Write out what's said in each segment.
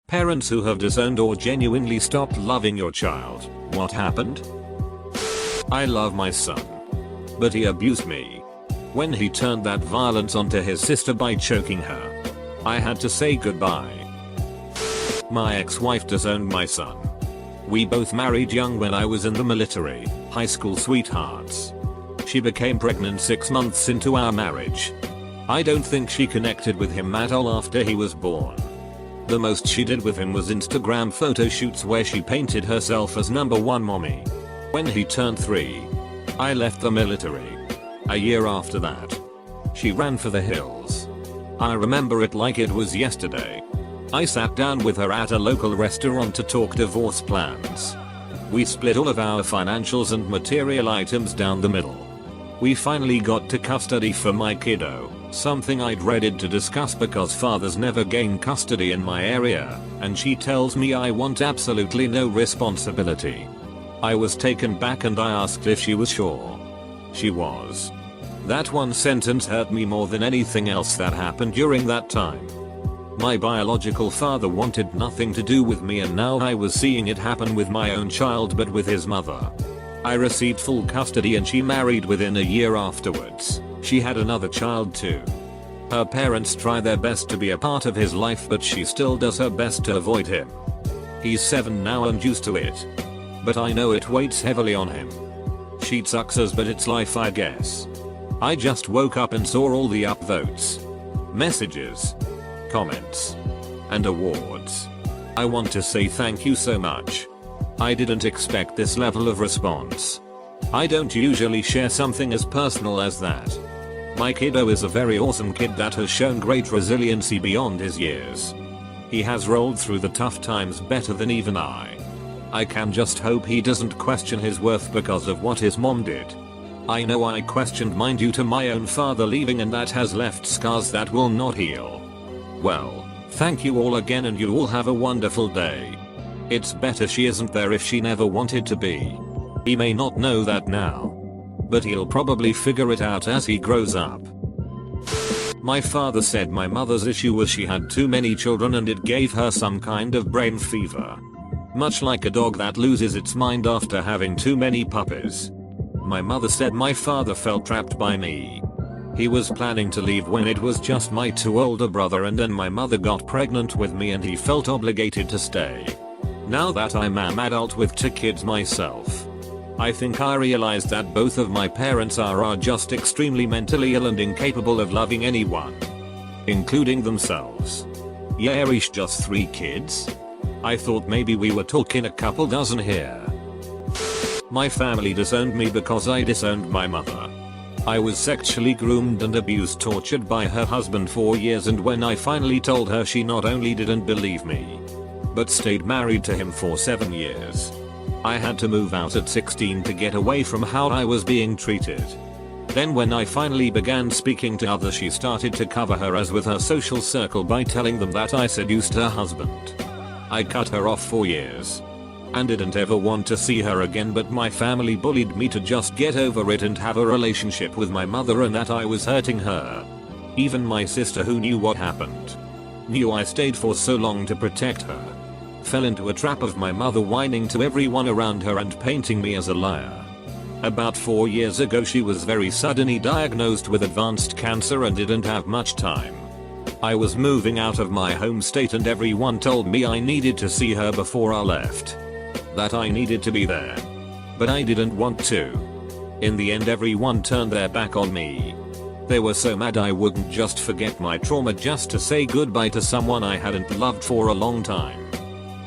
Parents who have disowned or genuinely stopped loving your child. What happened? I love my son, but he abused me. When he turned that violence onto his sister by choking her, I had to say goodbye. My ex-wife disowned my son. We both married young when I was in the military, high school sweethearts. She became pregnant 6 months into our marriage. I don't think she connected with him at all after he was born. The most she did with him was Instagram photo shoots where she painted herself as #1 mommy. When he turned 3, I left the military. A year after that, she ran for the hills. I remember it like it was yesterday. I sat down with her at a local restaurant to talk divorce plans. We split all of our financials and material items down the middle. We finally got to custody for my kiddo, something I dreaded to discuss because fathers never gain custody in my area, and she tells me I want absolutely no responsibility. I was taken back and I asked if she was sure. She was. That one sentence hurt me more than anything else that happened during that time. My biological father wanted nothing to do with me, and now I was seeing it happen with my own child but with his mother. I received full custody and she married within a year afterwards. She had another child too. Her parents try their best to be a part of his life, but she still does her best to avoid him. He's 7 now and used to it, but I know it weighs heavily on him. She'd sucks us, but it's life, I guess. I just woke up and saw all the upvotes, messages, comments, and awards. I want to say thank you so much. I didn't expect this level of response. I don't usually share something as personal as that. My kiddo is a very awesome kid that has shown great resiliency beyond his years. He has rolled through the tough times better than even I. I can just hope he doesn't question his worth because of what his mom did. I know I questioned mine due to my own father leaving, and that has left scars that will not heal. Well, thank you all again, and you all have a wonderful day. It's better she isn't there if she never wanted to be. He may not know that now, but he'll probably figure it out as he grows up. My father said my mother's issue was she had too many children and it gave her some kind of brain fever. Much like a dog that loses its mind after having too many puppies. My mother said my father felt trapped by me. He was planning to leave when it was just my 2 older brother, and then my mother got pregnant with me and he felt obligated to stay. Now that I'm an adult with 2 kids myself, I think I realized that both of my parents are just extremely mentally ill and incapable of loving anyone, including themselves. Yeah, he's just 3 kids? I thought maybe we were talking a couple dozen here. My family disowned me because I disowned my mother. I was sexually groomed and abused, tortured by her husband for years, and when I finally told her, she not only didn't believe me, but stayed married to him for 7 years. I had to move out at 16 to get away from how I was being treated. Then when I finally began speaking to others, she started to cover her as with her social circle by telling them that I seduced her husband. I cut her off for years and didn't ever want to see her again, but my family bullied me to just get over it and have a relationship with my mother, and that I was hurting her. Even my sister, who knew what happened, knew I stayed for so long to protect her, fell into a trap of my mother whining to everyone around her and painting me as a liar. About 4 years ago, she was very suddenly diagnosed with advanced cancer and didn't have much time. I was moving out of my home state and everyone told me I needed to see her before I left. That I needed to be there. But I didn't want to. In the end, everyone turned their back on me. They were so mad I wouldn't just forget my trauma just to say goodbye to someone I hadn't loved for a long time.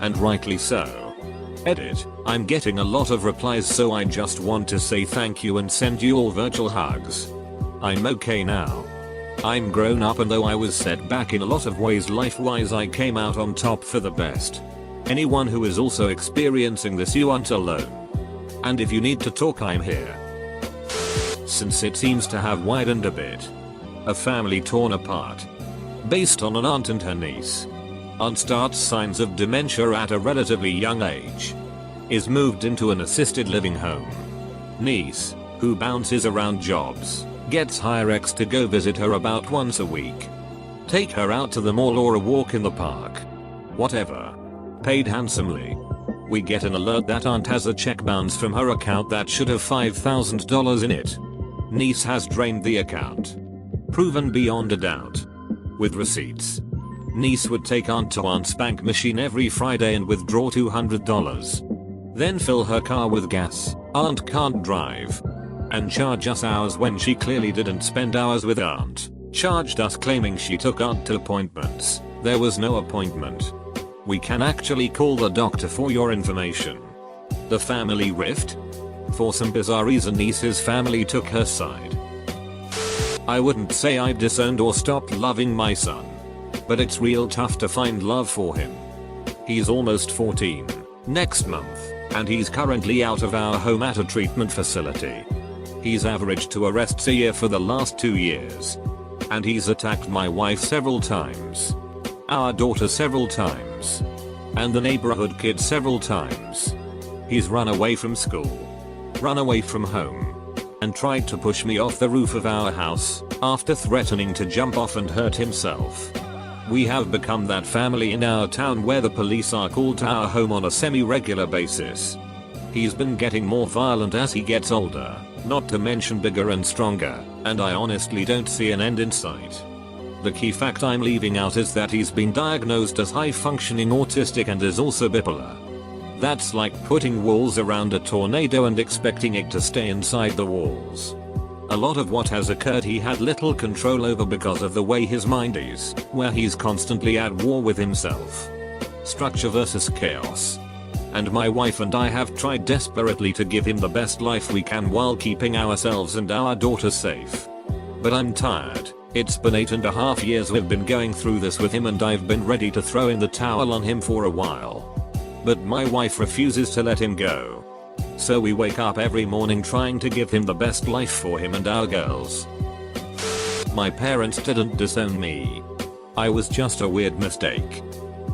And rightly so. Edit, I'm getting a lot of replies, so I just want to say thank you and send you all virtual hugs. I'm okay now. I'm grown up, and though I was set back in a lot of ways life-wise, I came out on top for the best. Anyone who is also experiencing this, you aren't alone. And if you need to talk, I'm here. Since it seems to have widened a bit. A family torn apart. Based on an aunt and her niece. Aunt starts signs of dementia at a relatively young age. Is moved into an assisted living home. Niece, who bounces around jobs, gets hire ex to go visit her about once a week. Take her out to the mall or a walk in the park. Whatever. Paid handsomely. We get an alert that aunt has a check bounce from her account that should have $5,000 in it. Niece has drained the account. Proven beyond a doubt. With receipts. Niece would take aunt to aunt's bank machine every Friday and withdraw $200. Then fill her car with gas. Aunt can't drive. And charge us hours when she clearly didn't spend hours with aunt. Charged us claiming she took aunt to appointments. There was no appointment. We can actually call the doctor for your information. The family rift? For some bizarre reason niece's family took her side. I wouldn't say I've disowned or stopped loving my son. But it's real tough to find love for him. He's almost 14 next month, and he's currently out of our home at a treatment facility. He's averaged 2 arrests a year for the last 2 years. And he's attacked my wife several times. Our daughter several times. And the neighborhood kid several times. He's run away from school. Run away from home. And tried to push me off the roof of our house after threatening to jump off and hurt himself. We have become that family in our town where the police are called to our home on a semi-regular basis. He's been getting more violent as he gets older, not to mention bigger and stronger, and I honestly don't see an end in sight. The key fact I'm leaving out is that he's been diagnosed as high-functioning autistic and is also bipolar. That's like putting walls around a tornado and expecting it to stay inside the walls. A lot of what has occurred he had little control over because of the way his mind is, where he's constantly at war with himself. Structure versus chaos. And my wife and I have tried desperately to give him the best life we can while keeping ourselves and our daughter safe. But I'm tired. It's been 8.5 years we've been going through this with him and I've been ready to throw in the towel on him for a while. But my wife refuses to let him go. So we wake up every morning trying to give him the best life for him and our girls. My parents didn't disown me. I was just a weird mistake.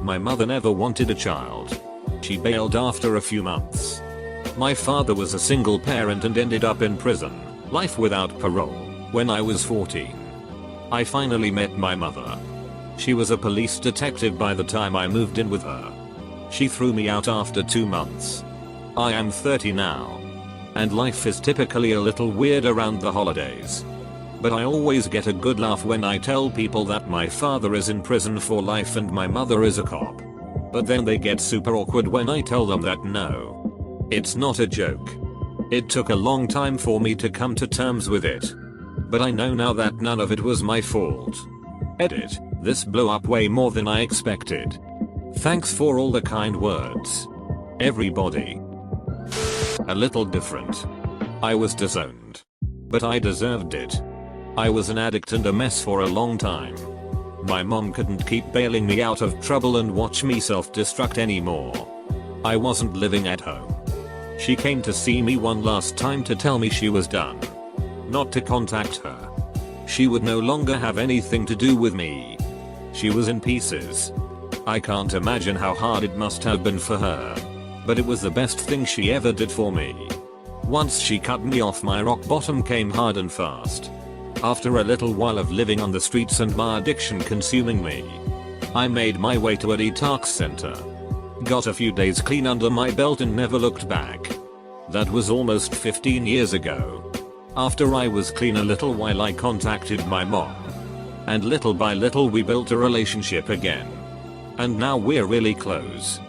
My mother never wanted a child. She bailed after a few months. My father was a single parent and ended up in prison, life without parole, when I was 14. I finally met my mother. She was a police detective by the time I moved in with her. She threw me out after 2 months. I am 30 now. And life is typically a little weird around the holidays. But I always get a good laugh when I tell people that my father is in prison for life and my mother is a cop. But then they get super awkward when I tell them that no. It's not a joke. It took a long time for me to come to terms with it. But I know now that none of it was my fault. Edit. This blew up way more than I expected. Thanks for all the kind words. Everybody. A little different. I was disowned. But I deserved it. I was an addict and a mess for a long time. My mom couldn't keep bailing me out of trouble and watch me self-destruct anymore. I wasn't living at home. She came to see me one last time to tell me she was done. Not to contact her. She would no longer have anything to do with me. She was in pieces. I can't imagine how hard it must have been for her. But it was the best thing she ever did for me. Once she cut me off, my rock bottom came hard and fast. After a little while of living on the streets and my addiction consuming me, I made my way to a detox center. Got a few days clean under my belt and never looked back. That was almost 15 years ago. After I was clean a little while, I contacted my mom. And little by little we built a relationship again. And now we're really close.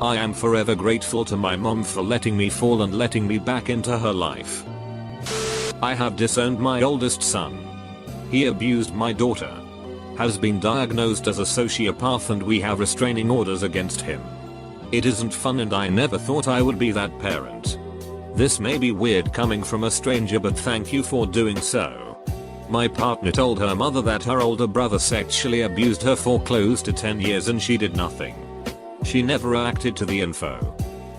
I am forever grateful to my mom for letting me fall and letting me back into her life. I have disowned my oldest son. He abused my daughter. Has been diagnosed as a sociopath and we have restraining orders against him. It isn't fun and I never thought I would be that parent. This may be weird coming from a stranger, but thank you for doing so. My partner told her mother that her older brother sexually abused her for close to 10 years and she did nothing. She never acted to the info.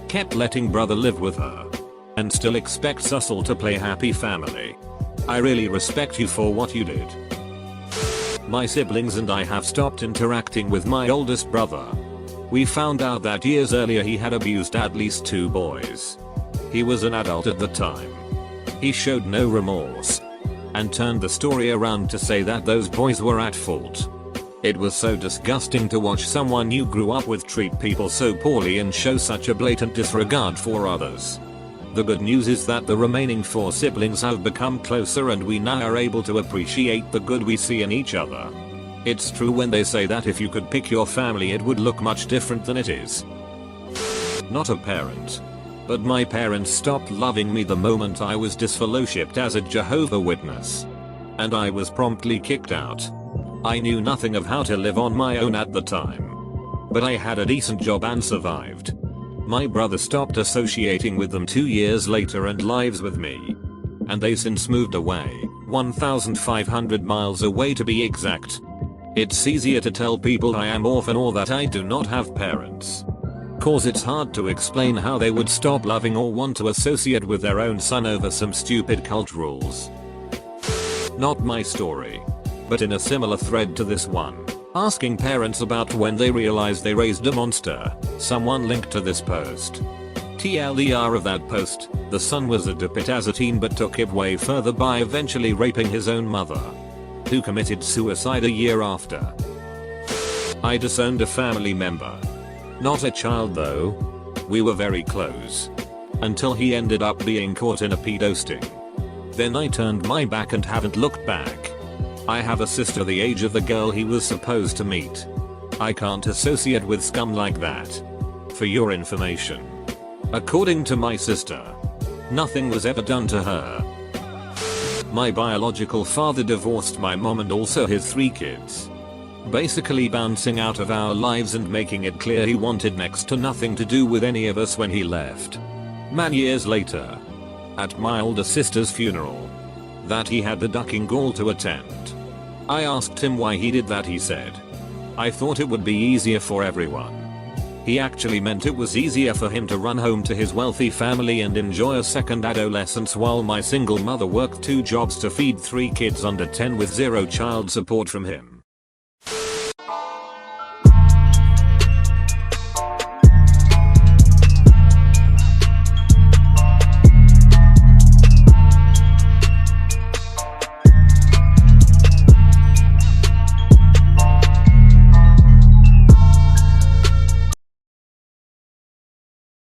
Kept letting brother live with her. And still expects us all to play happy family. I really respect you for what you did. My siblings and I have stopped interacting with my oldest brother. We found out that years earlier he had abused at least 2 boys. He was an adult at the time. He showed no remorse. And turned the story around to say that those boys were at fault. It was so disgusting to watch someone you grew up with treat people so poorly and show such a blatant disregard for others. The good news is that the remaining 4 siblings have become closer and we now are able to appreciate the good we see in each other. It's true when they say that if you could pick your family it would look much different than it is. Not a parent. But my parents stopped loving me the moment I was disfellowshipped as a Jehovah's Witness. And I was promptly kicked out. I knew nothing of how to live on my own at the time. But I had a decent job and survived. My brother stopped associating with them 2 years later and lives with me. And they since moved away, 1,500 miles away to be exact. It's easier to tell people I am orphan or that I do not have parents. Cause it's hard to explain how they would stop loving or want to associate with their own son over some stupid cult rules. Not my story. But in a similar thread to this one, asking parents about when they realized they raised a monster, someone linked to this post. TLDR of that post, the son was a dipit as a teen but took it way further by eventually raping his own mother, who committed suicide a year after. I disowned a family member. Not a child though. We were very close. Until he ended up being caught in a pedo sting. Then I turned my back and haven't looked back. I have a sister the age of the girl he was supposed to meet. I can't associate with scum like that. For your information. According to my sister, nothing was ever done to her. My biological father divorced my mom and also his 3 kids. Basically bouncing out of our lives and making it clear he wanted next to nothing to do with any of us when he left. Man, years later, at my older sister's funeral, that he had the ducking gall to attend. I asked him why he did that. He said, "I thought it would be easier for everyone." He actually meant it was easier for him to run home to his wealthy family and enjoy a second adolescence while my single mother worked 2 jobs to feed 3 kids under 10 with 0 child support from him.